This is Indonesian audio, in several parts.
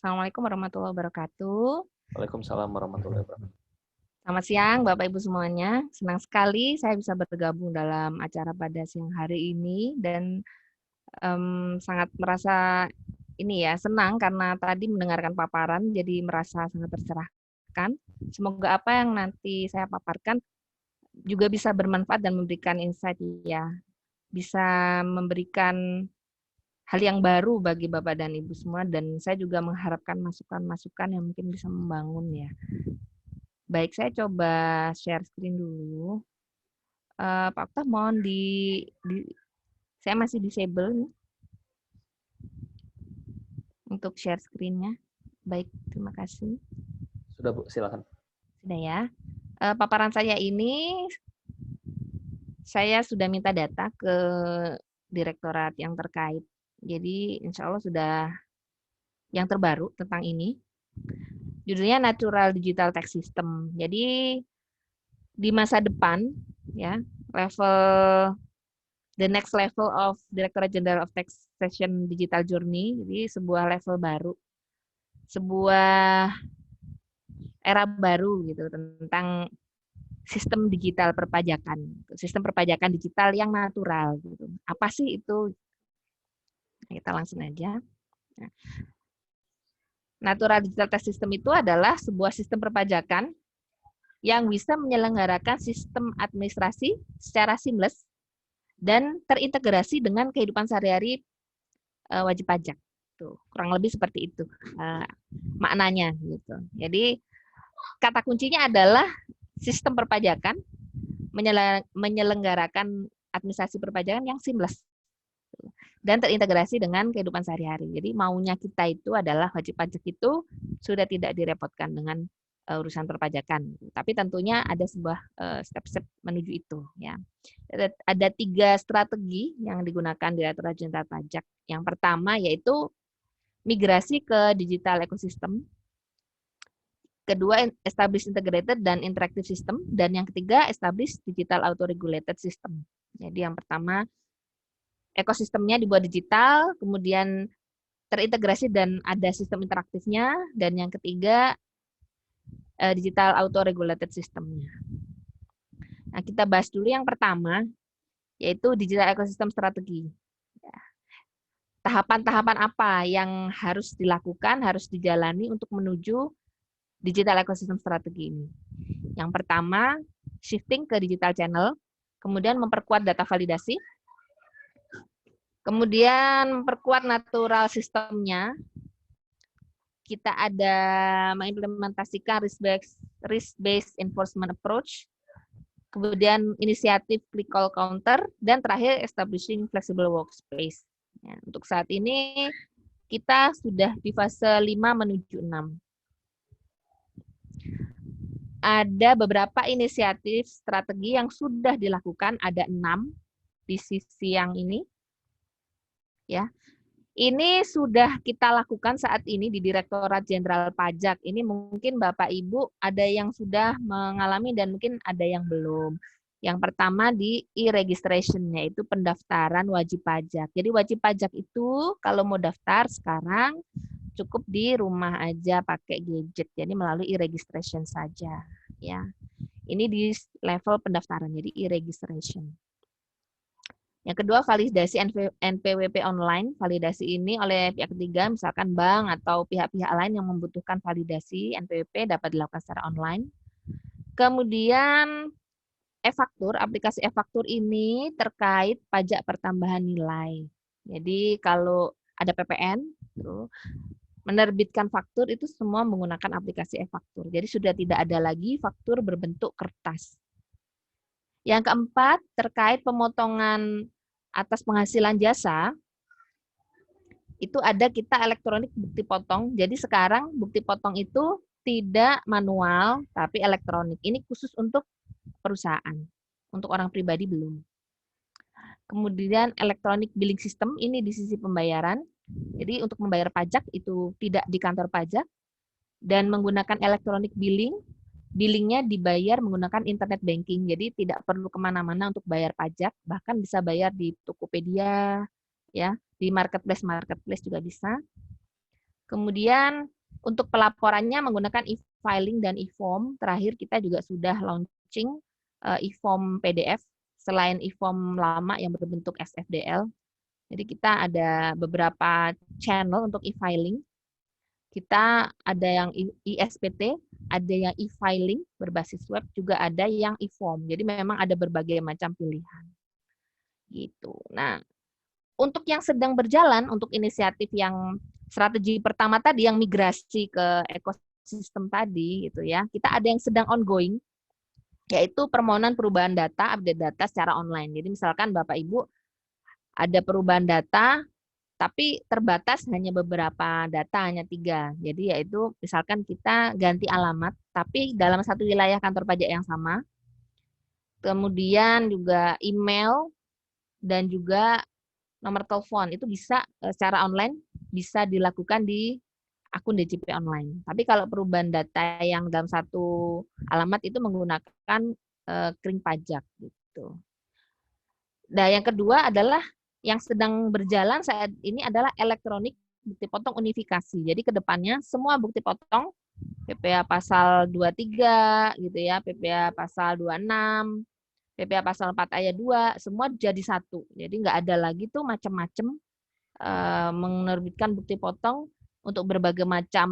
Assalamualaikum warahmatullahi wabarakatuh. Waalaikumsalam warahmatullahi wabarakatuh. Selamat siang Bapak Ibu semuanya. Senang sekali saya bisa bergabung dalam acara pada siang hari ini dan sangat merasa senang karena tadi mendengarkan paparan jadi merasa sangat tercerahkan. Semoga apa yang nanti saya paparkan juga bisa bermanfaat dan memberikan insight ya. Bisa memberikan hal yang baru bagi Bapak dan Ibu semua dan saya juga mengharapkan masukan-masukan yang mungkin bisa membangun ya. Baik, saya coba share screen dulu. Pak Oktah mohon saya masih disable nih untuk share screen-nya. Baik, terima kasih. Sudah Bu, silakan. Sudah ya. Paparan saya ini, saya sudah minta data ke direktorat yang terkait. Jadi insya Allah sudah yang terbaru tentang ini. Judulnya Natural Digital Tax System. Jadi di masa depan, ya, the next level of Directorate General of Taxation Digital Journey, jadi sebuah level baru, sebuah era baru gitu tentang sistem digital perpajakan, sistem perpajakan digital yang natural gitu. Apa sih itu? Kita langsung aja. Nah, Natural Digital Tax System itu adalah sebuah sistem perpajakan yang bisa menyelenggarakan sistem administrasi secara seamless dan terintegrasi dengan kehidupan sehari-hari wajib pajak. Tuh, kurang lebih seperti itu maknanya gitu. Jadi kata kuncinya adalah sistem perpajakan menyelenggarakan administrasi perpajakan yang seamless dan terintegrasi dengan kehidupan sehari-hari. Jadi maunya kita itu adalah wajib pajak itu sudah tidak direpotkan dengan urusan perpajakan. Tapi tentunya ada sebuah step-step menuju itu. Ya. Ada 3 strategi yang digunakan Direktorat Jenderal Pajak. Yang pertama yaitu migrasi ke digital ecosystem. Kedua, establish integrated dan interactive system. Dan yang ketiga, establish digital auto-regulated system. Jadi yang pertama, ekosistemnya dibuat digital, kemudian terintegrasi dan ada sistem interaktifnya, dan yang ketiga digital auto regulated systemnya. Nah, kita bahas dulu yang pertama, yaitu digital ecosystem strategi. Tahapan-tahapan apa yang harus dilakukan, harus dijalani untuk menuju digital ecosystem strategi ini. Yang pertama, shifting ke digital channel, kemudian memperkuat data validasi, kemudian memperkuat natural sistemnya. Kita ada mengimplementasikan risk-based enforcement approach, kemudian inisiatif click call counter, dan terakhir establishing flexible workspace. Ya, untuk saat ini kita sudah di fase 5 menuju 6. Ada beberapa inisiatif strategi yang sudah dilakukan, ada 6 di sisi yang ini. Ya. Ini sudah kita lakukan saat ini di Direktorat Jenderal Pajak. Ini mungkin Bapak Ibu ada yang sudah mengalami dan mungkin ada yang belum. Yang pertama di e-registration, yaitu pendaftaran wajib pajak. Jadi wajib pajak itu kalau mau daftar sekarang cukup di rumah aja pakai gadget. Jadi melalui e-registration saja. Ya. Ini di level pendaftaran, jadi e-registration. Yang kedua, validasi NPWP online. Validasi ini oleh pihak ketiga, misalkan bank atau pihak-pihak lain yang membutuhkan validasi NPWP dapat dilakukan secara online. Kemudian, e-faktur, aplikasi e-faktur ini terkait pajak pertambahan nilai. Jadi, kalau ada PPN, menerbitkan faktur itu semua menggunakan aplikasi e-faktur. Jadi, sudah tidak ada lagi faktur berbentuk kertas. Yang keempat, terkait pemotongan atas penghasilan jasa, itu ada kita elektronik bukti potong. Jadi sekarang bukti potong itu tidak manual, tapi elektronik. Ini khusus untuk perusahaan. Untuk orang pribadi belum. Kemudian elektronik billing system, ini di sisi pembayaran. Jadi untuk membayar pajak itu tidak di kantor pajak. Dan menggunakan elektronik billing, billingnya dibayar menggunakan internet banking, jadi tidak perlu kemana-mana untuk bayar pajak, bahkan bisa bayar di Tokopedia, ya, di marketplace juga bisa. Kemudian untuk pelaporannya menggunakan e-filing dan e-form. Terakhir kita juga sudah launching e-form PDF selain e-form lama yang berbentuk SFDL. Jadi kita ada beberapa channel untuk e-filing. Kita ada yang ISPT, ada yang e-filing berbasis web, juga ada yang e-form. Jadi memang ada berbagai macam pilihan. Gitu. Nah, untuk yang sedang berjalan, untuk inisiatif yang strategi pertama tadi yang migrasi ke ekosistem tadi gitu ya. Kita ada yang sedang ongoing, yaitu permohonan perubahan data, update data secara online. Jadi misalkan Bapak Ibu ada perubahan data, tapi terbatas hanya beberapa data, hanya 3. Jadi yaitu misalkan kita ganti alamat, tapi dalam satu wilayah kantor pajak yang sama. Kemudian juga email dan juga nomor telepon itu bisa secara online bisa dilakukan di akun DJP online. Tapi kalau perubahan data yang dalam satu alamat itu menggunakan kering pajak gitu. Nah, yang kedua adalah yang sedang berjalan saat ini adalah elektronik bukti potong unifikasi. Jadi ke depannya semua bukti potong PPA pasal 23 gitu ya, PPA pasal 26, PPA pasal 4 ayat 2 semua jadi satu. Jadi nggak ada lagi tuh macam-macam menerbitkan bukti potong untuk berbagai macam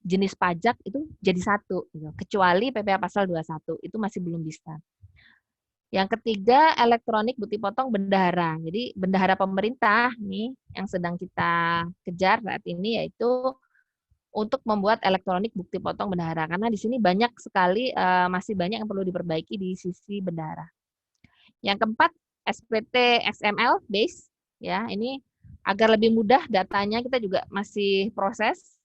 jenis pajak itu jadi satu gitu. Kecuali PPA pasal 21 itu masih belum bisa. Yang ketiga, elektronik bukti potong bendahara. Jadi bendahara pemerintah nih yang sedang kita kejar saat ini yaitu untuk membuat elektronik bukti potong bendahara karena di sini banyak sekali masih banyak yang perlu diperbaiki di sisi bendahara. Yang keempat, SPT XML base ya, ini agar lebih mudah datanya kita juga masih proses.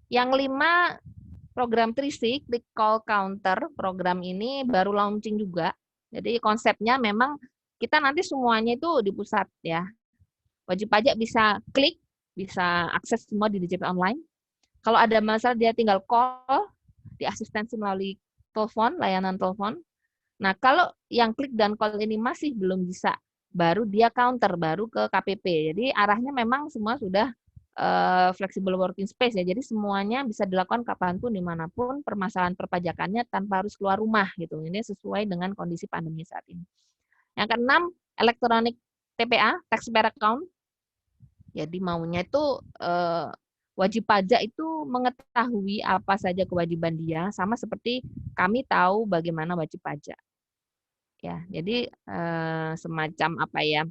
Yang 5, program Trisi, Click Call Counter, program ini baru launching juga. Jadi konsepnya memang kita nanti semuanya itu di pusat ya. Wajib pajak bisa klik, bisa akses semua di DJP online. Kalau ada masalah dia tinggal call di asistensi melalui telepon, layanan telepon. Nah, kalau yang klik dan call ini masih belum bisa, baru dia counter, baru ke KPP. Jadi arahnya memang semua sudah flexible working space ya. Jadi semuanya bisa dilakukan kapanpun, dimanapun, permasalahan perpajakannya tanpa harus keluar rumah gitu. Ini sesuai dengan kondisi pandemi saat ini. Yang keenam, elektronik TPA, taxpayer account. Jadi maunya itu wajib pajak itu mengetahui apa saja kewajiban dia, sama seperti kami tahu bagaimana wajib pajak. Ya, jadi semacam apa ya?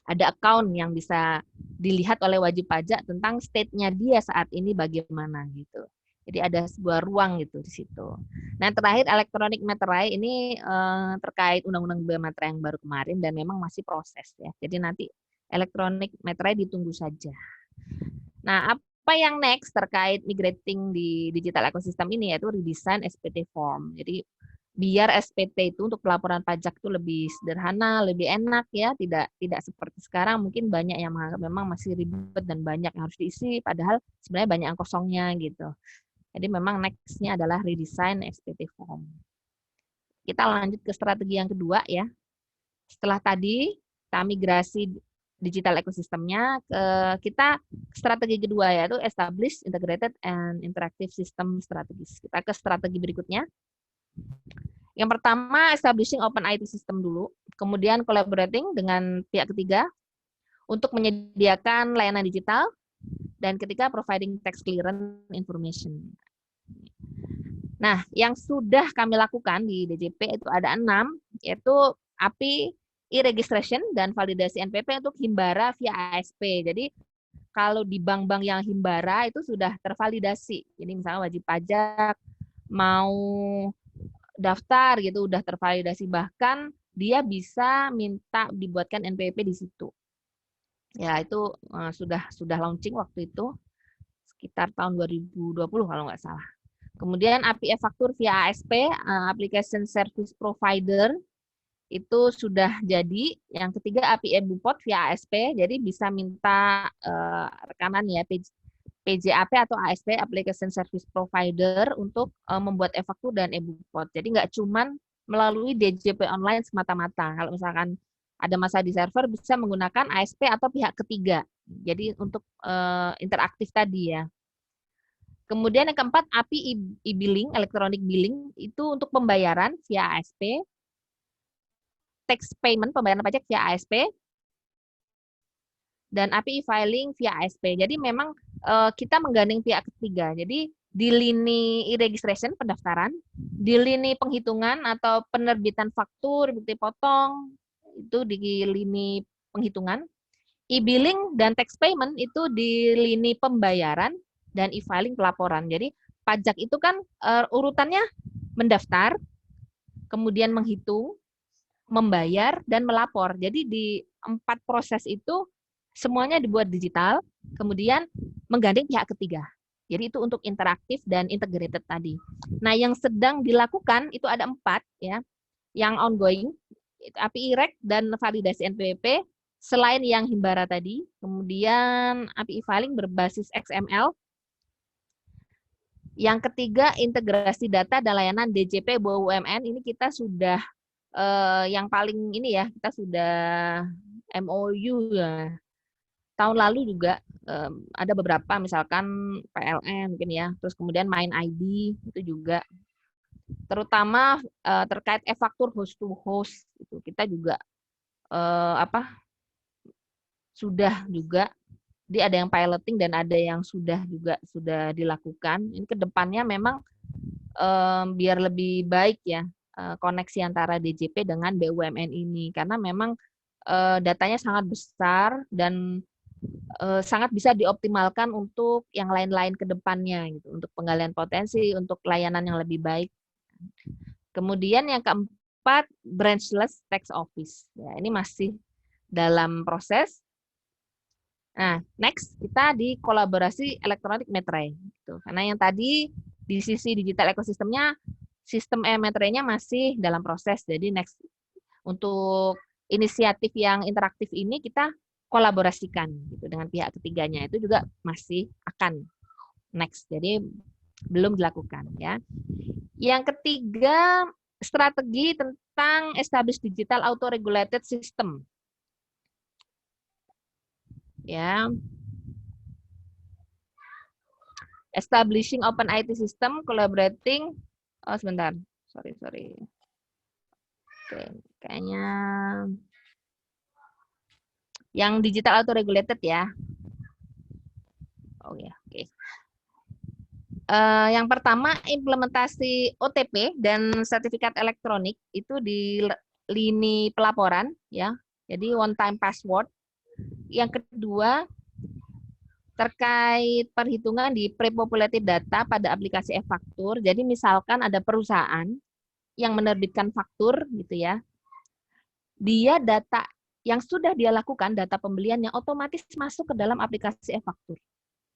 Ada account yang bisa dilihat oleh wajib pajak tentang state-nya dia saat ini bagaimana gitu. Jadi ada sebuah ruang gitu di situ. Nah, terakhir elektronik materai ini terkait undang-undang bea materai yang baru kemarin dan memang masih proses ya. Jadi nanti elektronik materai ditunggu saja. Nah, apa yang next terkait migrating di digital ekosistem ini yaitu redesign SPT form. Jadi biar SPT itu untuk pelaporan pajak itu lebih sederhana, lebih enak ya, tidak seperti sekarang mungkin banyak yang menganggap memang masih ribet dan banyak yang harus diisi, padahal sebenarnya banyak yang kosongnya gitu. Jadi memang next-nya adalah redesign SPT form. Kita lanjut ke strategi yang kedua ya. Setelah tadi kita migrasi digital ekosistemnya, kita strategi kedua yaitu establish integrated and interactive system strategis. Kita ke strategi berikutnya. Yang pertama, establishing open IT system dulu, kemudian collaborating dengan pihak ketiga untuk menyediakan layanan digital, dan ketiga, providing tax clearance information. Nah, yang sudah kami lakukan di DJP itu ada 6, yaitu API e-registration dan validasi NPP untuk Himbara via ASP. Jadi, kalau di bank-bank yang Himbara itu sudah tervalidasi. Jadi misalnya wajib pajak, mau daftar gitu udah tervalidasi, bahkan dia bisa minta dibuatkan NPWP di situ. Ya itu sudah launching waktu itu sekitar tahun 2020 kalau nggak salah. Kemudian API e-faktur via ASP, Application Service Provider, itu sudah jadi. Yang ketiga API e-Bupot via ASP, jadi bisa minta rekanan ya PJAP atau ASP Application Service Provider untuk membuat e-faktur dan e-Bupot. Jadi nggak cuman melalui DJP online semata-mata. Kalau misalkan ada masalah di server bisa menggunakan ASP atau pihak ketiga. Jadi untuk interaktif tadi ya. Kemudian yang keempat, API e-billing, electronic billing, itu untuk pembayaran via ASP, tax payment, pembayaran pajak via ASP, dan API filing via ASP. Jadi memang kita menggandeng pihak ketiga. Jadi di lini e-registration, pendaftaran, di lini penghitungan atau penerbitan faktur, bukti potong, itu di lini penghitungan, e-billing dan tax payment itu di lini pembayaran, dan e-filing pelaporan. Jadi pajak itu kan urutannya mendaftar, kemudian menghitung, membayar, dan melapor. Jadi di 4 proses itu semuanya dibuat digital, kemudian menggandeng pihak ketiga. Jadi itu untuk interaktif dan integrated tadi. Nah, yang sedang dilakukan itu ada 4 ya. Yang ongoing, API REC dan validasi NPWP, selain yang Himbara tadi, kemudian API filing berbasis XML. Yang ketiga, integrasi data dan layanan DJP BUMN. Ini kita sudah yang paling ini ya, kita sudah MOU ya. Tahun lalu juga ada beberapa, misalkan PLN mungkin ya, terus kemudian Main ID itu juga, terutama terkait e-faktur host to host itu kita juga sudah juga. Jadi ada yang piloting dan ada yang sudah dilakukan. Ini kedepannya memang biar lebih baik ya koneksi antara DJP dengan BUMN ini, karena memang datanya sangat besar dan sangat bisa dioptimalkan untuk yang lain-lain ke depannya gitu, untuk penggalian potensi, untuk layanan yang lebih baik. Kemudian yang keempat, branchless tax office. Ya, ini masih dalam proses. Nah, next kita di kolaborasi elektronik metre gitu. Karena yang tadi di sisi digital ekosistemnya, sistem e-metrenya masih dalam proses. Jadi next untuk inisiatif yang interaktif ini kita kolaborasikan gitu dengan pihak ketiganya, itu juga masih akan next. Jadi belum dilakukan ya. Yang ketiga, strategi tentang establish digital auto regulated system. Ya. Establishing open IT system, collaborating. Oh, sebentar. Sorry. Oke, kayaknya yang digital auto regulated ya. Oh ya, oke. Yang pertama, implementasi OTP dan sertifikat elektronik itu di lini pelaporan ya. Jadi one time password. Yang kedua, terkait perhitungan di pre-populated data pada aplikasi e-faktur. Jadi misalkan ada perusahaan yang menerbitkan faktur gitu ya. Dia data yang sudah dia lakukan, data pembeliannya otomatis masuk ke dalam aplikasi e-faktur.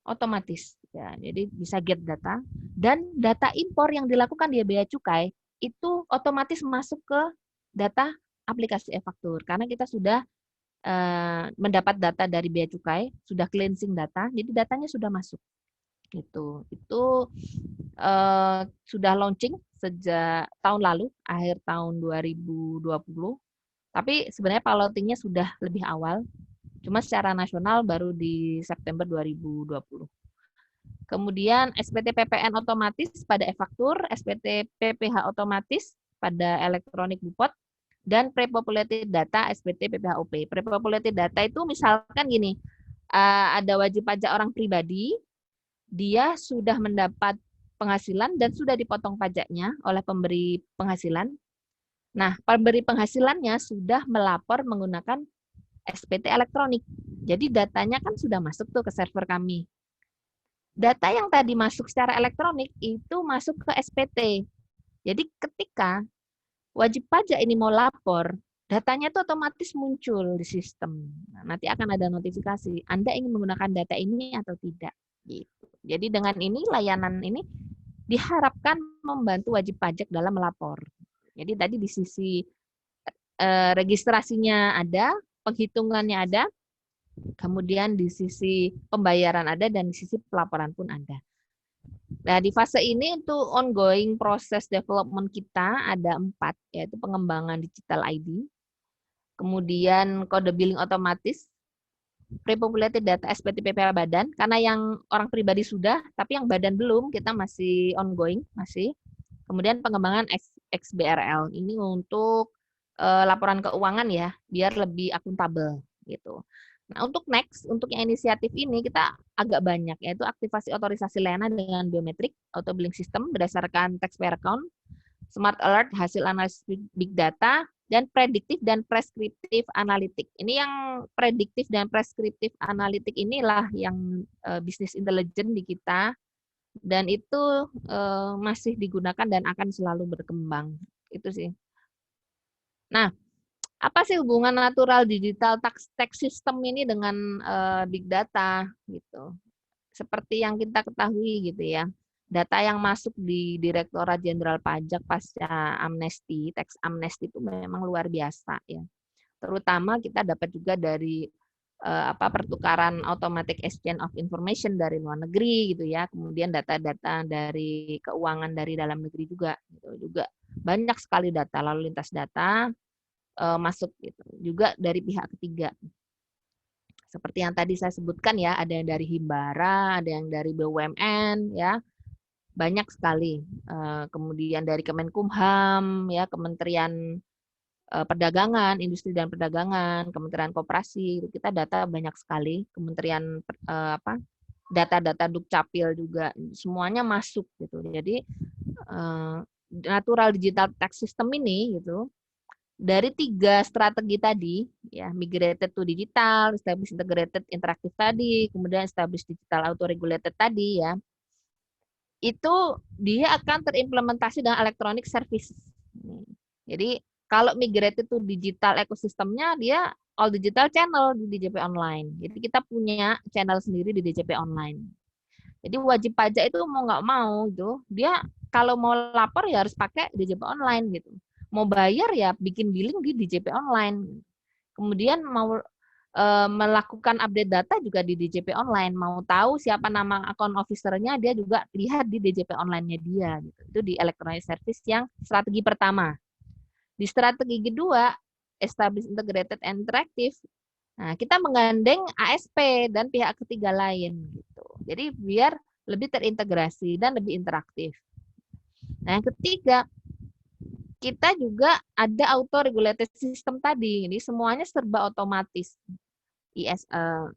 Otomatis ya. Jadi bisa get data, dan data impor yang dilakukan di bea cukai itu otomatis masuk ke data aplikasi e-faktur karena kita sudah mendapat data dari bea cukai, sudah cleansing data, jadi datanya sudah masuk. Itu sudah launching sejak tahun lalu, akhir tahun 2020. Tapi sebenarnya pilotingnya sudah lebih awal. Cuma secara nasional baru di September 2020. Kemudian SPT PPN otomatis pada e-faktur, SPT PPH otomatis pada elektronik bupot, dan pre-populated data SPT PPHOP. Pre-populated data itu misalkan gini, ada wajib pajak orang pribadi, dia sudah mendapat penghasilan dan sudah dipotong pajaknya oleh pemberi penghasilan. Nah, pemberi penghasilannya sudah melapor menggunakan SPT elektronik. Jadi datanya kan sudah masuk tuh ke server kami. Data yang tadi masuk secara elektronik itu masuk ke SPT. Jadi ketika wajib pajak ini mau lapor, datanya itu otomatis muncul di sistem. Nah, nanti akan ada notifikasi, Anda ingin menggunakan data ini atau tidak. Gitu. Jadi dengan ini, layanan ini diharapkan membantu wajib pajak dalam melapor. Jadi tadi di sisi registrasinya ada, penghitungannya ada, kemudian di sisi pembayaran ada, dan di sisi pelaporan pun ada. Nah, di fase ini untuk ongoing proses development kita ada 4, yaitu pengembangan digital ID, kemudian kode billing otomatis, pre-populated data SPTPPA badan, karena yang orang pribadi sudah, tapi yang badan belum, kita masih ongoing, masih. Kemudian pengembangan XBRL, ini untuk laporan keuangan ya, biar lebih akuntabel gitu. Nah, untuk next, untuk yang inisiatif ini kita agak banyak, yaitu aktivasi otorisasi layanan dengan biometrik, auto billing system berdasarkan taxpayer account, smart alert, hasil analisis big data, dan prediktif dan preskriptif analitik. Ini yang prediktif dan preskriptif analitik inilah yang bisnis intelijen di kita, dan itu masih digunakan dan akan selalu berkembang. Itu sih. Nah, apa sih hubungan natural digital tax system ini dengan big data gitu? Seperti yang kita ketahui gitu ya. Data yang masuk di Direktorat Jenderal Pajak pasca amnesti, tax amnesti itu memang luar biasa ya. Terutama kita dapat juga dari pertukaran automatic exchange of information dari luar negeri gitu ya. Kemudian data-data dari keuangan dari dalam negeri juga gitu. Juga banyak sekali data lalu lintas data masuk gitu. Juga dari pihak ketiga. Seperti yang tadi saya sebutkan ya, ada yang dari Himbara, ada yang dari BUMN ya. Banyak sekali. Kemudian dari Kemenkumham ya, Kementerian Perdagangan, Industri dan Perdagangan, Kementerian Koperasi, kita data banyak sekali. Kementerian data-data Dukcapil juga semuanya masuk gitu. Jadi natural digital tax system ini gitu, dari 3 strategi tadi ya, migrated to digital, establish integrated interaktif tadi, kemudian establish digital auto regulated tadi ya, itu dia akan terimplementasi dengan electronic service. Jadi kalau migrated to digital ekosistemnya, dia all digital channel di DJP Online. Jadi kita punya channel sendiri di DJP Online. Jadi wajib pajak itu mau nggak mau itu, dia kalau mau lapor ya harus pakai DJP Online gitu. Mau bayar ya bikin billing di DJP Online. Kemudian mau melakukan update data juga di DJP Online. Mau tahu siapa nama account officer-nya, dia juga lihat di DJP Online-nya dia. Gitu. Itu di electronic service yang strategi pertama. Di strategi kedua, establish integrated and interactive. Nah, kita menggandeng ASP dan pihak ketiga lain. Gitu. Jadi biar lebih terintegrasi dan lebih interaktif. Nah, yang ketiga, kita juga ada auto regulated system tadi. Ini semuanya serba otomatis.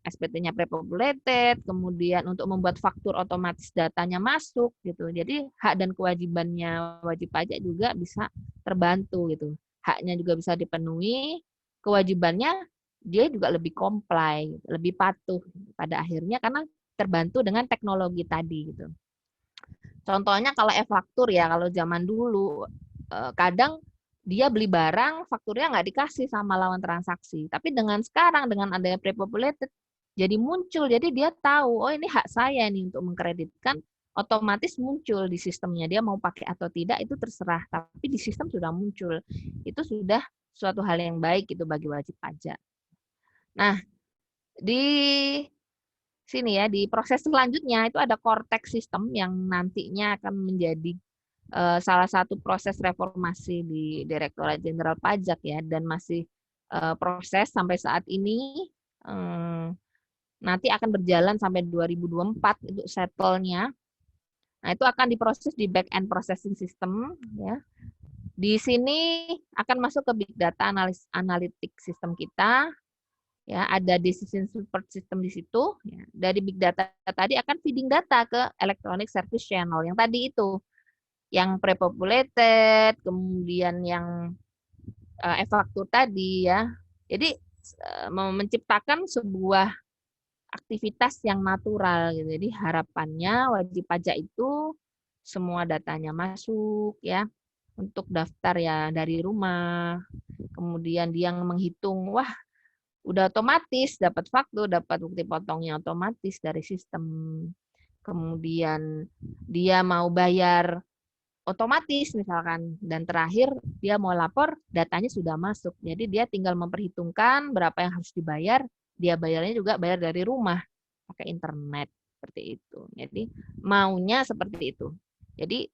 SPT-nya pre-populated, kemudian untuk membuat faktur otomatis datanya masuk gitu. Jadi hak dan kewajibannya wajib pajak juga bisa terbantu gitu. Haknya juga bisa dipenuhi, kewajibannya dia juga lebih comply, lebih patuh pada akhirnya karena terbantu dengan teknologi tadi gitu. Contohnya kalau e-faktur ya, kalau zaman dulu kadang dia beli barang, fakturnya nggak dikasih sama lawan transaksi. Tapi dengan sekarang, dengan adanya pre-populated, jadi muncul. Jadi dia tahu, oh ini hak saya nih untuk mengkreditkan, otomatis muncul di sistemnya. Dia mau pakai atau tidak, itu terserah. Tapi di sistem sudah muncul. Itu sudah suatu hal yang baik itu bagi wajib pajak. Nah, di sini ya, di proses selanjutnya itu ada core tax system yang nantinya akan menjadi salah satu proses reformasi di Direktorat Jenderal Pajak ya, dan masih proses sampai saat ini, nanti akan berjalan sampai 2024 untuk settle-nya. Nah, itu akan diproses di back end processing system ya. Di sini akan masuk ke big data analytic system kita. Ya, ada decision support system di situ. Ya. Dari big data tadi akan feeding data ke electronic service channel yang tadi itu, yang pre-populated, kemudian yang e-faktur tadi ya. Jadi menciptakan sebuah aktivitas yang natural gitu. Jadi harapannya wajib pajak itu semua datanya masuk ya, untuk daftar ya dari rumah. Kemudian dia menghitung, wah udah otomatis dapat faktur, dapat bukti potongnya otomatis dari sistem. Kemudian dia mau bayar otomatis misalkan, dan terakhir dia mau lapor datanya sudah masuk. Jadi dia tinggal memperhitungkan berapa yang harus dibayar, dia bayarnya juga bayar dari rumah pakai internet seperti itu. Jadi maunya seperti itu. Jadi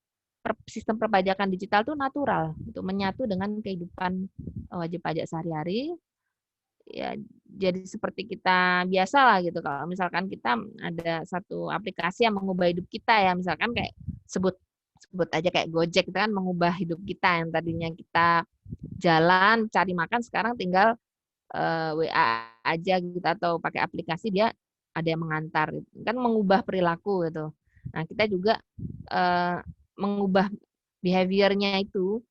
sistem perpajakan digital itu natural, itu menyatu dengan kehidupan wajib pajak sehari-hari. ya jadi seperti kita biasa lah gitu. Kalau misalkan kita ada satu aplikasi yang mengubah hidup kita ya, misalkan kayak sebut sebut aja kayak Gojek itu kan mengubah hidup kita yang tadinya kita jalan cari makan sekarang tinggal WA aja gitu atau pakai aplikasi dia ada yang mengantar gitu. Kan mengubah perilaku gitu. Nah, kita juga mengubah behavior-nya itu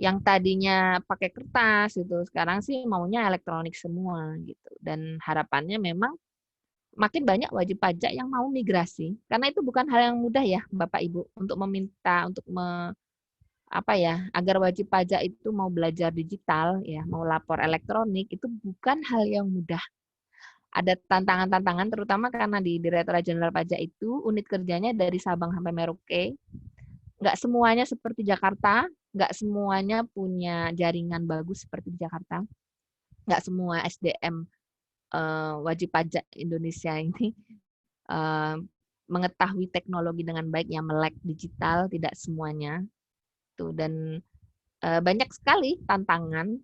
yang tadinya pakai kertas gitu, sekarang sih maunya elektronik semua gitu. Dan harapannya memang makin banyak wajib pajak yang mau migrasi karena itu bukan hal yang mudah ya Bapak Ibu untuk meminta untuk apa ya agar wajib pajak itu mau belajar digital ya, mau lapor elektronik itu bukan hal yang mudah. Ada tantangan-tantangan terutama karena di Direktorat Jenderal Pajak itu unit kerjanya dari Sabang sampai Merauke. Nggak semuanya seperti Jakarta, nggak semuanya punya jaringan bagus seperti di Jakarta. Nggak semua SDM wajib pajak Indonesia ini mengetahui teknologi dengan baik, yang melek digital, tidak semuanya. Tuh, dan banyak sekali tantangan,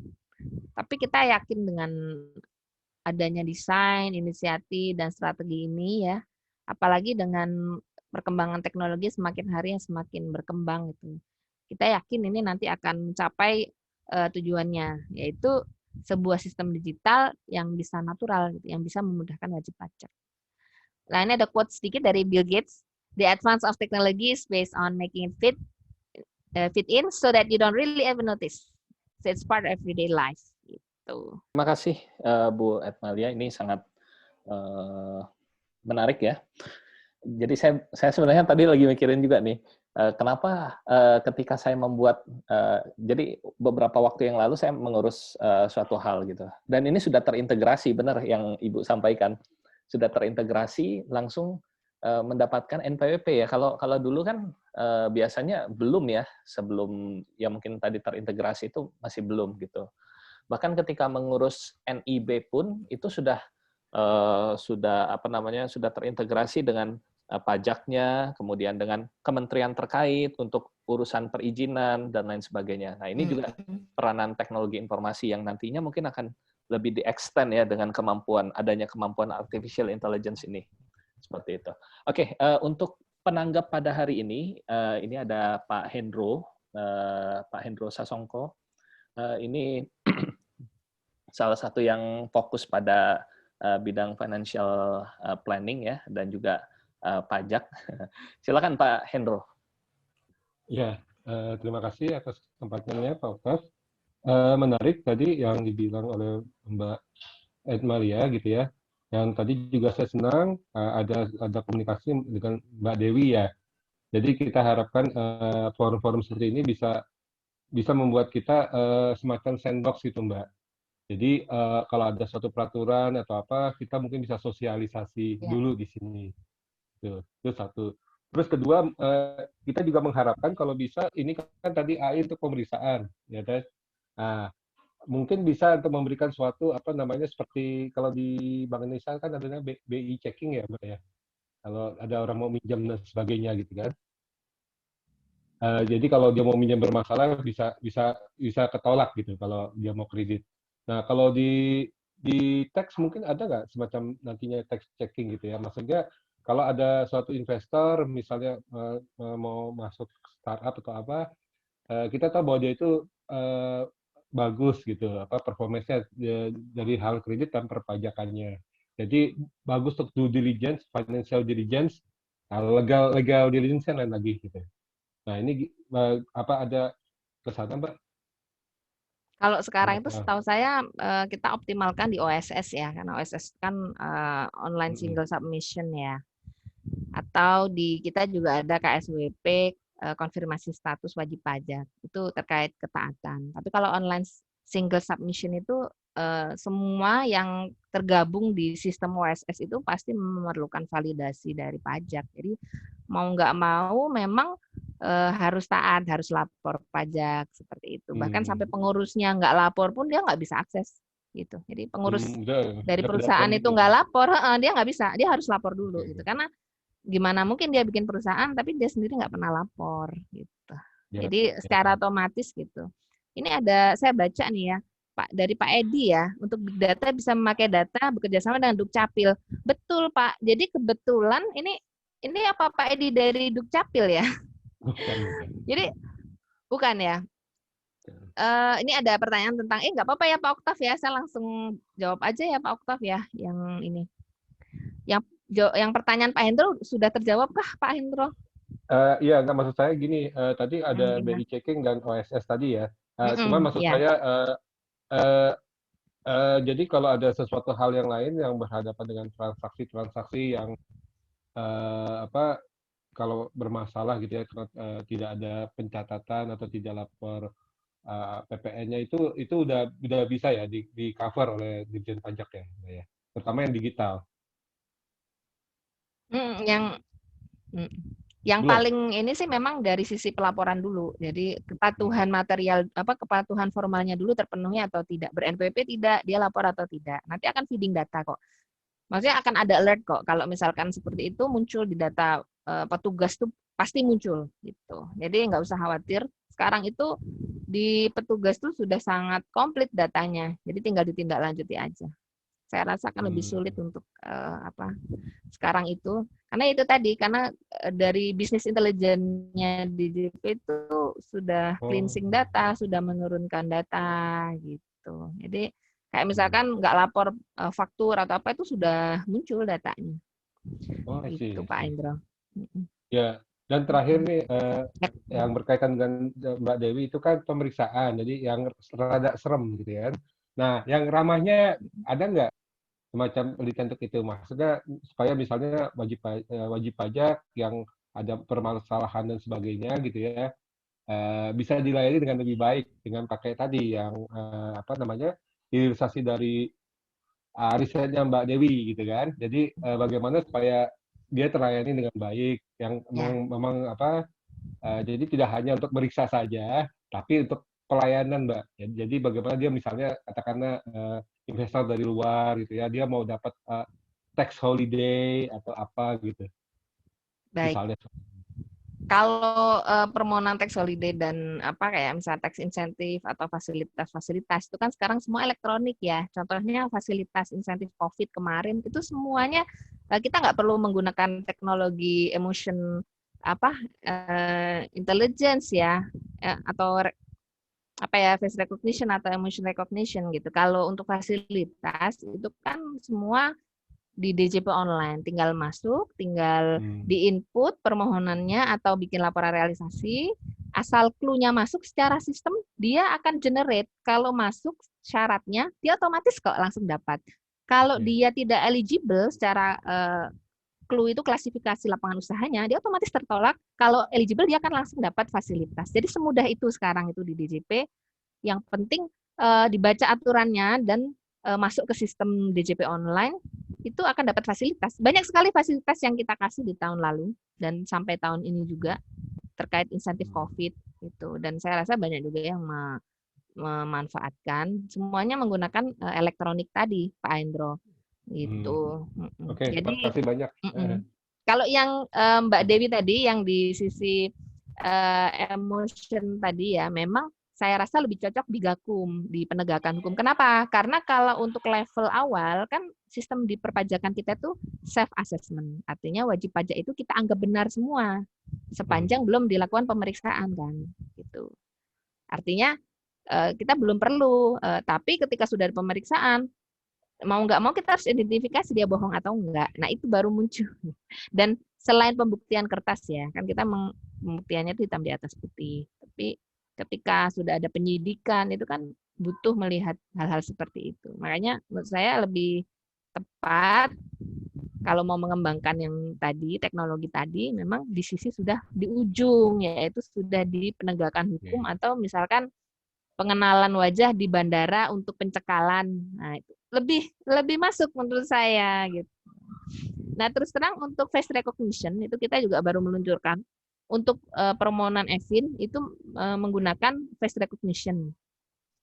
tapi kita yakin dengan adanya desain, inisiatif, dan strategi ini ya, apalagi dengan perkembangan teknologi semakin hari yang semakin berkembang gitu. Kita yakin ini nanti akan mencapai tujuannya, yaitu sebuah sistem digital yang bisa natural, gitu, yang bisa memudahkan wajib pajak. Nah, ini ada quote sedikit dari Bill Gates. The advance of technology is based on making it fit in so that you don't really ever notice. So it's part of everyday life. Gitu. Terima kasih Bu Etmalia, ini sangat menarik ya. Jadi saya sebenarnya tadi lagi mikirin juga nih, kenapa ketika saya membuat, jadi beberapa waktu yang lalu saya mengurus suatu hal gitu, dan ini sudah terintegrasi, benar yang Ibu sampaikan, sudah terintegrasi langsung mendapatkan NPWP ya. Kalau dulu kan biasanya belum ya, sebelum ya mungkin tadi terintegrasi itu masih belum gitu. Bahkan ketika mengurus NIB pun itu sudah sudah terintegrasi dengan pajaknya, kemudian dengan kementerian terkait untuk urusan perizinan dan lain sebagainya. Nah, ini juga peranan teknologi informasi yang nantinya mungkin akan lebih di-extend ya dengan adanya kemampuan artificial intelligence ini. Seperti itu. Oke, untuk penanggap pada hari ini ada Pak Hendro Sasongko. Ini salah satu yang fokus pada bidang financial planning ya, dan juga pajak. Silakan Pak Hendro. Ya, terima kasih atas kesempatannya Pak Oktaf. Menarik tadi yang dibilang oleh Mbak Etmalia gitu ya. Yang tadi juga saya senang ada komunikasi dengan Mbak Dewi ya. Jadi kita harapkan forum-forum seperti ini bisa membuat kita semacam sandbox gitu Mbak. Jadi kalau ada suatu peraturan atau apa, kita mungkin bisa sosialisasi dulu di sini. Itu satu. Terus kedua, kita juga mengharapkan kalau bisa, ini kan tadi AI untuk pemeriksaan, ya kan? Nah, mungkin bisa untuk memberikan suatu seperti kalau di Bank Indonesia kan adanya BI checking ya, Mbak ya. Kalau ada orang mau minjam dan sebagainya gitu kan. Jadi kalau dia mau minjam bermasalah bisa ketolak gitu kalau dia mau kredit. Nah, kalau di tax mungkin ada nggak semacam nantinya tax checking gitu ya? Maksudnya kalau ada suatu investor misalnya mau masuk startup atau apa, kita tahu bahwa dia itu bagus gitu, performance-nya dari hal kredit dan perpajakannya. Jadi bagus untuk due diligence, financial diligence, legal diligence kan lain lagi gitu. Nah ini ada kesana Mbak? Kalau sekarang itu setahu saya kita optimalkan di OSS ya, karena OSS kan online single submission ya. Atau di kita juga ada KSWP konfirmasi status wajib pajak, itu terkait ketaatan. Tapi kalau online single submission itu semua yang tergabung di sistem OSS itu pasti memerlukan validasi dari pajak. Jadi mau nggak mau memang harus taat, harus lapor pajak seperti itu. Bahkan sampai pengurusnya nggak lapor pun dia nggak bisa akses gitu. Jadi pengurus dari perusahaan itu nggak lapor, dia nggak bisa, dia harus lapor dulu gitu. Karena gimana mungkin dia bikin perusahaan tapi dia sendiri nggak pernah lapor gitu. Jadi secara otomatis gitu. Ini ada saya baca nih ya, dari Pak Edi ya, untuk big data bisa memakai data bekerja sama dengan Dukcapil. Betul Pak. Jadi kebetulan ini apa Pak Edi dari Dukcapil ya? Bukan. Jadi bukan ya. Ini ada pertanyaan tentang, nggak apa-apa ya Pak Oktav ya, saya langsung jawab aja ya Pak Oktav ya, yang ini. Yang pertanyaan Pak Hendro sudah terjawab kah Pak Hendro? Iya, nggak, maksud saya gini, tadi ada BI checking dan OSS tadi ya. Cuma maksud ya. saya, jadi kalau ada sesuatu hal yang lain yang berhadapan dengan transaksi-transaksi yang kalau bermasalah gitu ya, tidak ada pencatatan atau tidak lapor PPN-nya, itu udah bisa ya di cover oleh Dirjen Pajak ya, terutama yang digital. Yang Belum. paling ini sih memang dari sisi pelaporan dulu. Jadi kepatuhan material kepatuhan formalnya dulu terpenuhi atau tidak. Ber-NPWP tidak, dia lapor atau tidak. Nanti akan feeding data kok. Maksudnya akan ada alert kok. Kalau misalkan seperti itu muncul di data petugas tuh pasti muncul gitu. Jadi nggak usah khawatir. Sekarang itu di petugas tuh sudah sangat komplit datanya. Jadi tinggal ditindaklanjuti aja. Saya rasa akan lebih sulit untuk sekarang itu, karena itu tadi, karena dari bisnis intelijennya DJP itu sudah cleansing data, sudah menurunkan data gitu. Jadi kayak misalkan nggak lapor faktur atau apa, itu sudah muncul datanya. Gitu Pak Indro. Ya, dan terakhir nih yang berkaitan dengan Mbak Dewi itu kan pemeriksaan, jadi yang rada serem gitu ya. Nah, yang ramahnya ada nggak semacam penelitian untuk itu? Maksudnya supaya misalnya wajib pajak yang ada permasalahan dan sebagainya gitu ya, bisa dilayani dengan lebih baik dengan pakai tadi yang hilirisasi dari risetnya Mbak Dewi gitu kan. Jadi bagaimana supaya dia terlayani dengan baik, yang memang jadi tidak hanya untuk meriksa saja, tapi untuk pelayanan, Mbak. Jadi bagaimana dia misalnya katakanlah investor dari luar gitu ya, dia mau dapat tax holiday atau apa gitu. Baik. Misalnya. Kalau permohonan tax holiday dan kayak misalnya tax insentif atau fasilitas-fasilitas itu kan sekarang semua elektronik ya. Contohnya fasilitas insentif COVID kemarin itu semuanya kita nggak perlu menggunakan teknologi emotion intelligence ya, atau face recognition atau emotion recognition gitu. Kalau untuk fasilitas itu kan semua di DJP online, tinggal masuk, tinggal di-input permohonannya atau bikin laporan realisasi, asal clue-nya masuk secara sistem, dia akan generate. Kalau masuk syaratnya, dia otomatis kok langsung dapat. Kalau dia tidak eligible secara clue itu klasifikasi lapangan usahanya, dia otomatis tertolak. Kalau eligible, dia akan langsung dapat fasilitas. Jadi semudah itu sekarang itu di DJP. Yang penting dibaca aturannya dan masuk ke sistem DJP online, itu akan dapat fasilitas. Banyak sekali fasilitas yang kita kasih di tahun lalu dan sampai tahun ini juga terkait insentif COVID itu. Dan saya rasa banyak juga yang memanfaatkan. Semuanya menggunakan elektronik tadi, Pak Endro. Gitu. Oke, jadi terima kasih banyak. Kalau yang Mbak Dewi tadi yang di sisi emotion tadi ya, memang saya rasa lebih cocok di Gakum, di penegakan hukum. Kenapa? Karena kalau untuk level awal kan sistem di perpajakan kita itu self assessment. Artinya wajib pajak itu kita anggap benar semua sepanjang belum dilakukan pemeriksaan kan, gitu. Artinya kita belum perlu, tapi ketika sudah ada pemeriksaan, mau nggak mau kita harus identifikasi dia bohong atau enggak. Nah, itu baru muncul. Dan selain pembuktian kertas ya, kan kita pembuktiannya itu hitam di atas putih. Tapi ketika sudah ada penyidikan, itu kan butuh melihat hal-hal seperti itu. Makanya menurut saya lebih tepat kalau mau mengembangkan yang tadi, teknologi tadi, memang di sisi sudah di ujung, yaitu sudah di penegakan hukum atau misalkan pengenalan wajah di bandara untuk pencekalan. Nah, itu lebih masuk menurut saya gitu. Nah, terus terang untuk face recognition itu kita juga baru meluncurkan. Untuk permohonan EVIN itu menggunakan face recognition.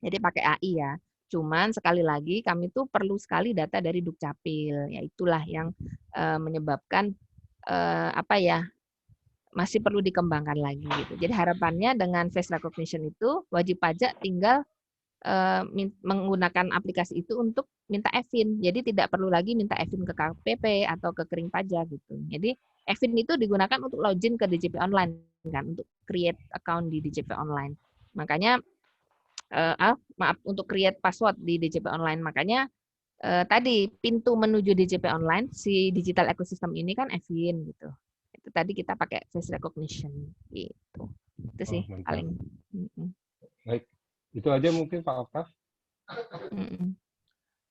Jadi pakai AI ya. Cuman sekali lagi kami tuh perlu sekali data dari Dukcapil. Ya itulah yang menyebabkan masih perlu dikembangkan lagi gitu. Jadi harapannya dengan face recognition itu wajib pajak tinggal menggunakan aplikasi itu untuk minta EVIN. Jadi tidak perlu lagi minta EVIN ke KPP atau ke Kering Pajak gitu. Jadi EVIN itu digunakan untuk login ke DJP Online kan, untuk create account di DJP Online. Makanya maaf, untuk create password di DJP Online. Makanya tadi pintu menuju DJP Online si digital ecosystem ini kan EVIN gitu. Itu tadi kita pakai face recognition gitu. Itu sih paling. Baik. Itu aja mungkin Pak Oktaf.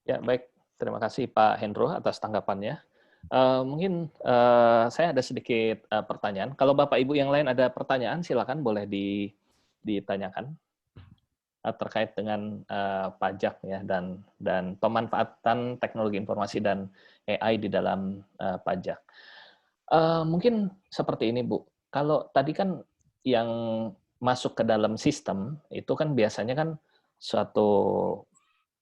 Ya, baik. Terima kasih Pak Hendro atas tanggapannya. Mungkin saya ada sedikit pertanyaan. Kalau Bapak Ibu yang lain ada pertanyaan, silakan boleh ditanyakan terkait dengan pajak ya dan pemanfaatan teknologi informasi dan AI di dalam pajak. Mungkin seperti ini, Bu. Kalau tadi kan yang masuk ke dalam sistem itu kan biasanya kan suatu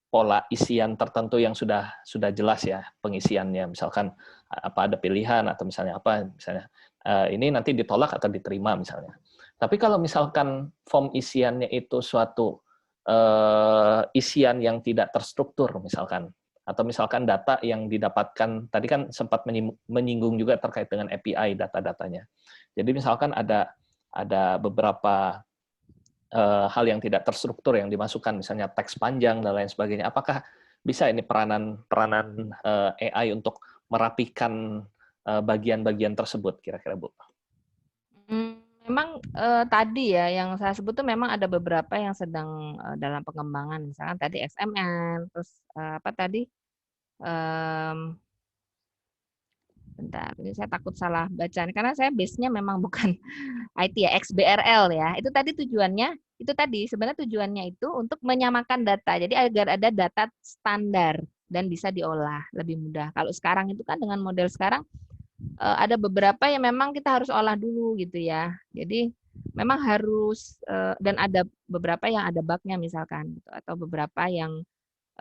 pola isian tertentu yang sudah jelas ya pengisiannya, misalkan apa ada pilihan atau misalnya apa misalnya ini nanti ditolak atau diterima misalnya. Tapi kalau misalkan form isiannya itu suatu isian yang tidak terstruktur misalkan, atau misalkan data yang didapatkan tadi kan sempat menyinggung juga terkait dengan API data-datanya. Jadi misalkan ada beberapa hal yang tidak terstruktur yang dimasukkan, misalnya teks panjang dan lain sebagainya. Apakah bisa ini peranan AI untuk merapikan bagian-bagian tersebut kira-kira, Bu? Memang tadi ya yang saya sebut tuh memang ada beberapa yang sedang dalam pengembangan, misalkan tadi XML, terus apa tadi? Bentar, ini saya takut salah bacaan karena saya base-nya memang bukan IT ya, XBRL ya. Itu tadi tujuannya, itu tadi sebenarnya tujuannya itu untuk menyamakan data. Jadi agar ada data standar dan bisa diolah lebih mudah. Kalau sekarang itu kan dengan model sekarang ada beberapa yang memang kita harus olah dulu gitu ya. Jadi memang harus dan ada beberapa yang ada bug-nya misalkan gitu, atau beberapa yang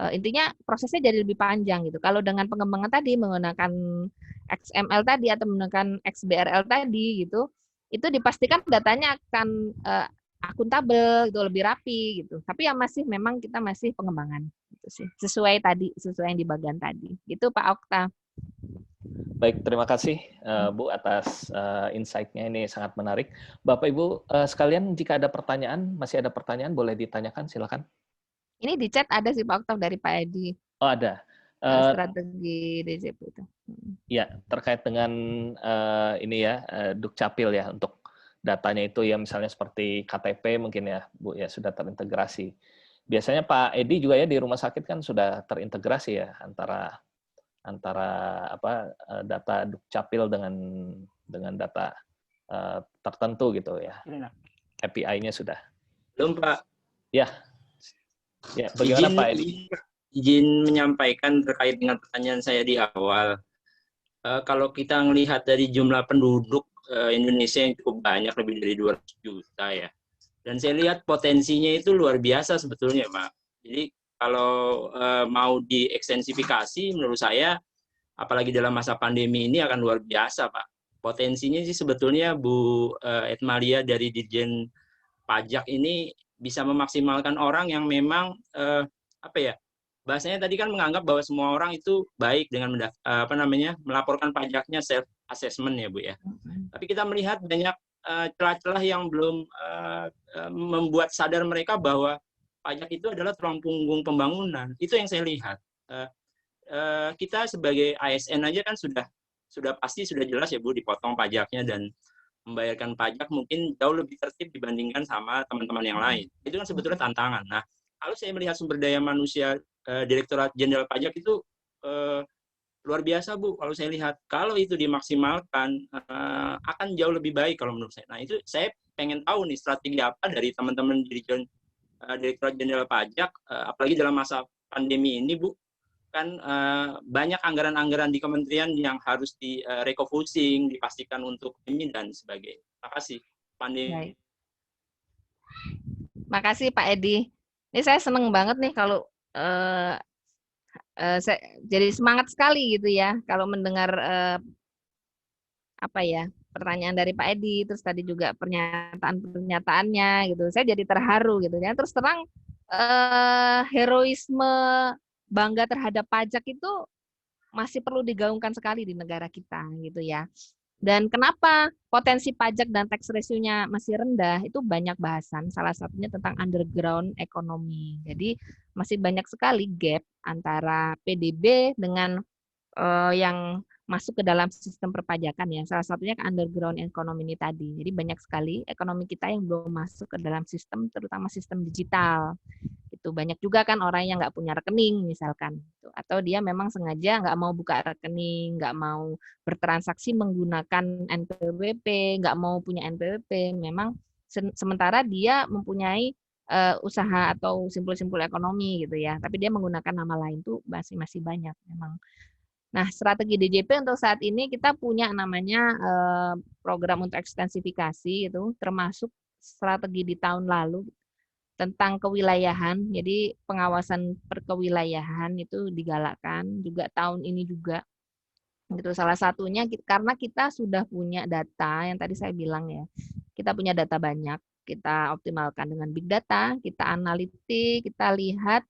intinya prosesnya jadi lebih panjang gitu. Kalau dengan pengembangan tadi menggunakan XML tadi atau menggunakan XBRL tadi gitu, itu dipastikan datanya akan akuntabel gitu, lebih rapi gitu. Tapi yang memang kita masih pengembangan gitu sih. Sesuai yang di bagian tadi. Gitu Pak Okta. Baik, terima kasih Bu atas insight-nya, ini sangat menarik. Bapak Ibu sekalian, jika ada pertanyaan, masih ada pertanyaan boleh ditanyakan, silakan. Ini di chat ada sih Pak Okta dari Pak Edi. Oh, ada. Strategi DJP itu. Ya, terkait dengan ini ya, Dukcapil ya, untuk datanya itu ya misalnya seperti KTP mungkin ya, Bu, ya sudah terintegrasi. Biasanya Pak Edi juga ya di rumah sakit kan sudah terintegrasi ya antara apa data Dukcapil dengan data tertentu gitu ya. API-nya sudah. Belum, Pak. Ya. Ya, bagaimana Pak Edi? Izin menyampaikan terkait dengan pertanyaan saya di awal. Kalau kita melihat dari jumlah penduduk Indonesia yang cukup banyak, lebih dari 200 juta ya. Dan saya lihat potensinya itu luar biasa sebetulnya, Pak. Jadi kalau mau diekstensifikasi, menurut saya, apalagi dalam masa pandemi ini akan luar biasa, Pak. Potensinya sih sebetulnya Bu Edmalia dari Dirjen Pajak ini bisa memaksimalkan orang yang memang apa ya, bahasanya tadi kan menganggap bahwa semua orang itu baik dengan melaporkan pajaknya self assessment ya Bu ya. Tapi kita melihat banyak celah-celah yang belum membuat sadar mereka bahwa pajak itu adalah tulang punggung pembangunan. Itu yang saya lihat. Kita sebagai ASN aja kan sudah pasti sudah jelas ya Bu, dipotong pajaknya dan membayarkan pajak mungkin jauh lebih tertib dibandingkan sama teman-teman yang lain. Itu kan sebetulnya tantangan. Nah, kalau saya melihat sumber daya manusia Direktorat Jenderal Pajak itu luar biasa Bu. Kalau saya lihat, kalau itu dimaksimalkan akan jauh lebih baik kalau menurut saya. Nah, itu saya pengen tahu nih strategi apa dari teman-teman Direktorat Jenderal Pajak, apalagi dalam masa pandemi ini Bu. Kan banyak anggaran-anggaran di kementerian yang harus di-refocusing, dipastikan untuk ini dan sebagainya. Terima kasih. Baik. Makasih Pak Edi. Ini saya seneng banget nih kalau saya jadi semangat sekali gitu ya kalau mendengar pertanyaan dari Pak Edi, terus tadi juga pernyataannya gitu. Saya jadi terharu gitu ya. Terus terang heroisme bangga terhadap pajak itu masih perlu digaungkan sekali di negara kita gitu ya. Dan kenapa potensi pajak dan tax ratio-nya masih rendah, itu banyak bahasan, salah satunya tentang underground ekonomi. Jadi masih banyak sekali gap antara PDB dengan yang masuk ke dalam sistem perpajakan ya. Salah satunya ke underground ekonomi ini tadi. Jadi banyak sekali ekonomi kita yang belum masuk ke dalam sistem, terutama sistem digital. Itu banyak juga kan orang yang nggak punya rekening misalkan, atau dia memang sengaja nggak mau buka rekening, nggak mau bertransaksi menggunakan NPWP, nggak mau punya NPWP, memang sementara dia mempunyai usaha atau simpul-simpul ekonomi gitu ya, tapi dia menggunakan nama lain tuh masih banyak memang. Nah, strategi DJP untuk saat ini kita punya namanya program untuk ekstensifikasi itu, termasuk strategi di tahun lalu tentang kewilayahan. Jadi pengawasan perkewilayahan itu digalakkan juga tahun ini juga. Gitu. Salah satunya karena kita sudah punya data yang tadi saya bilang ya. Kita punya data banyak, kita optimalkan dengan big data, kita analitik, kita lihat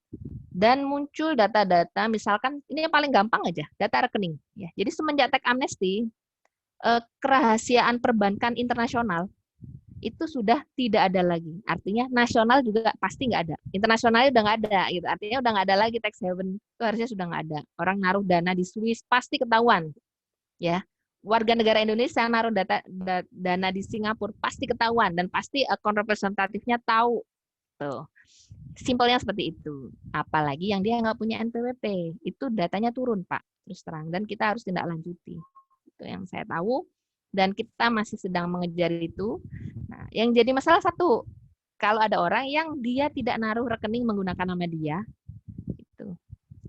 dan muncul data-data, misalkan ini yang paling gampang aja, data rekening ya. Jadi semenjak tax amnesty kerahasiaan perbankan internasional itu sudah tidak ada lagi. Artinya nasional juga pasti nggak ada. Internasionalnya udah nggak ada. Gitu. Artinya udah nggak ada lagi tax haven. Itu harusnya sudah nggak ada. Orang naruh dana di Swiss pasti ketahuan. Ya, warga negara Indonesia naruh dana di Singapura pasti ketahuan. Dan pasti akun representatifnya tahu. Tuh. Simpelnya seperti itu. Apalagi yang dia nggak punya NPWP. Itu datanya turun, Pak. Terus terang. Dan kita harus tindak lanjuti. Itu yang saya tahu. Dan kita masih sedang mengejar itu. Nah, yang jadi masalah satu, kalau ada orang yang dia tidak naruh rekening menggunakan nama dia, gitu.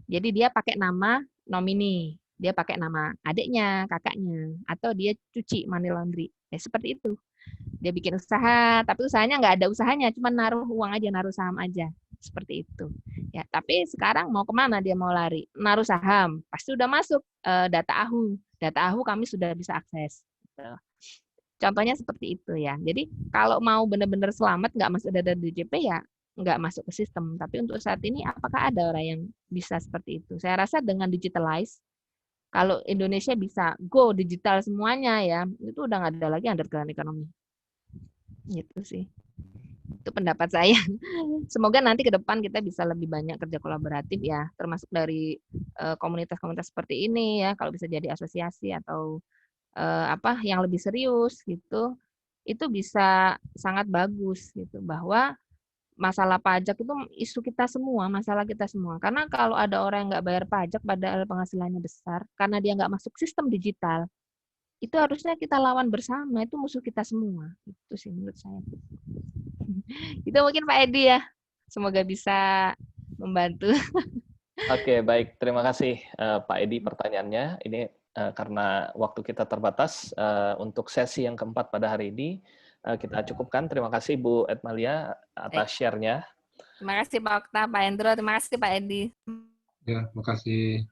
Jadi dia pakai nama nomini, dia pakai nama adiknya, kakaknya, atau dia cuci money laundry, ya seperti itu. Dia bikin usaha, tapi usahanya nggak ada usahanya, cuma naruh uang aja, naruh saham aja, seperti itu. Ya, tapi sekarang mau kemana dia mau lari? Naruh saham, pasti udah masuk data AHU kami sudah bisa akses. Contohnya seperti itu ya. Jadi kalau mau benar-benar selamat nggak masuk data DJP ya nggak masuk ke sistem. Tapi untuk saat ini apakah ada orang yang bisa seperti itu? Saya rasa dengan digitalize, kalau Indonesia bisa go digital semuanya ya, itu udah nggak ada lagi underground ekonomi. Gitu sih. Itu pendapat saya. Semoga nanti ke depan kita bisa lebih banyak kerja kolaboratif ya, termasuk dari komunitas-komunitas seperti ini ya, kalau bisa jadi asosiasi atau yang lebih serius gitu, itu bisa sangat bagus gitu, bahwa masalah pajak itu isu kita semua, masalah kita semua. Karena kalau ada orang yang nggak bayar pajak padahal penghasilannya besar, karena dia nggak masuk sistem digital, itu harusnya kita lawan bersama, itu musuh kita semua. Itu sih menurut saya. Itu mungkin Pak Edi ya, semoga bisa membantu. Oke, baik. Terima kasih Pak Edi pertanyaannya. Ini karena waktu kita terbatas, untuk sesi yang keempat pada hari ini, kita cukupkan. Terima kasih Bu Edmalia atas share-nya. Terima kasih Pak Okta, Pak Hendro, terima kasih Pak Edi. Ya, makasih.